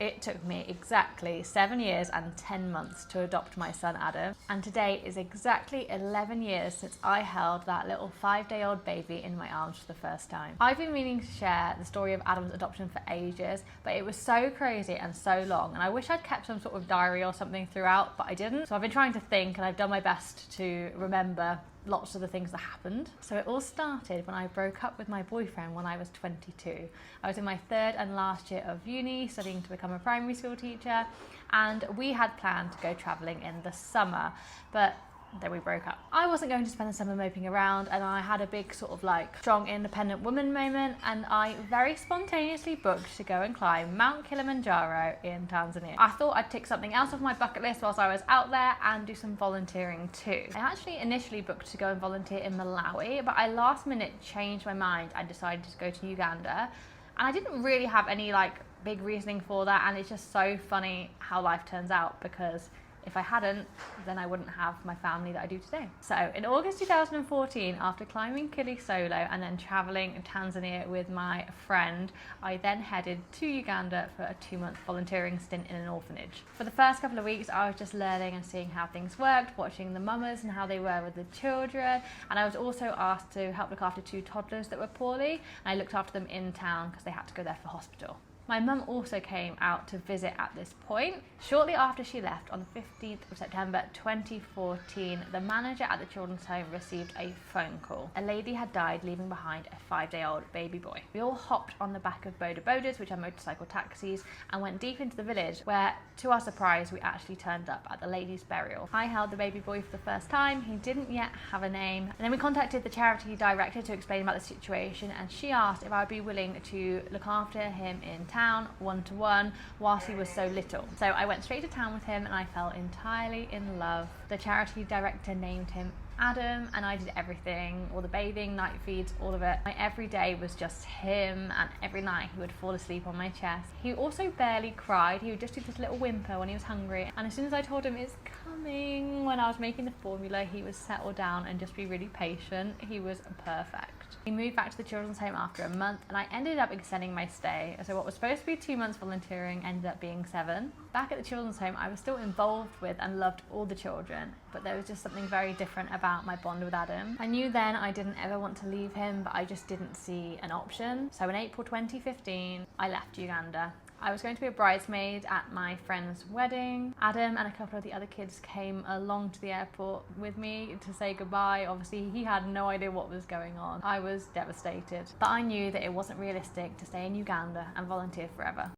It took me exactly 7 years and 10 months to adopt my son Adam, and today is exactly 11 years since I held that little 5-day-old baby in my arms for the first time. I've been meaning to share the story of Adam's adoption for ages, but it was so crazy and so long, and I wish I'd kept some sort of diary or something throughout, but I didn't. So I've been trying to think, and I've done my best to remember lots of the things that happened. So it all started when I broke up with my boyfriend when I was 22. I was in my third and last year of uni, studying to become a primary school teacher, and we had planned to go travelling in the summer, but then we broke up. I wasn't going to spend the summer moping around, and I had a big sort of like strong independent woman moment, and I very spontaneously booked to go and climb Mount Kilimanjaro in Tanzania. I thought I'd tick something else off my bucket list whilst I was out there and do some volunteering too. I actually initially booked to go and volunteer in Malawi, but I last minute changed my mind and decided to go to Uganda, and I didn't really have any like big reasoning for that, and it's just so funny how life turns out, because if I hadn't, then I wouldn't have my family that I do today. So in August 2014, after climbing Kili solo and then travelling in Tanzania with my friend, I then headed to Uganda for a 2-month volunteering stint in an orphanage. For the first couple of weeks, I was just learning and seeing how things worked, watching the mamas and how they were with the children, and I was also asked to help look after 2 toddlers that were poorly, and I looked after them in town because they had to go there for hospital. My mum also came out to visit at this point. Shortly after she left, on the 15th of September 2014, the manager at the children's home received a phone call. A lady had died, leaving behind a 5-day-old baby boy. We all hopped on the back of boda bodas, which are motorcycle taxis, and went deep into the village, where, to our surprise, we actually turned up at the lady's burial. I held the baby boy for the first time. He didn't yet have a name. And then we contacted the charity director to explain about the situation, and she asked if I would be willing to look after him in town, one-to-one, whilst he was so little. So I went straight to town with him, and I fell entirely in love. The charity director named him Adam, and I did everything, all the bathing, night feeds, all of it. My every day was just him, and every night he would fall asleep on my chest. He also barely cried. He would just do this little whimper when he was hungry, and as soon as I told him it's coming, when I was making the formula, he would settle down and just be really patient. He was perfect. We moved back to the children's home after a month, and I ended up extending my stay. So what was supposed to be 2 months volunteering ended up being 7. Back at the children's home, I was still involved with and loved all the children, but there was just something very different about my bond with Adam. I knew then I didn't ever want to leave him, but I just didn't see an option. So in April 2015, I left Uganda. I was going to be a bridesmaid at my friend's wedding. Adam and a couple of the other kids came along to the airport with me to say goodbye. Obviously, he had no idea what was going on. I was devastated, but I knew that it wasn't realistic to stay in Uganda and volunteer forever.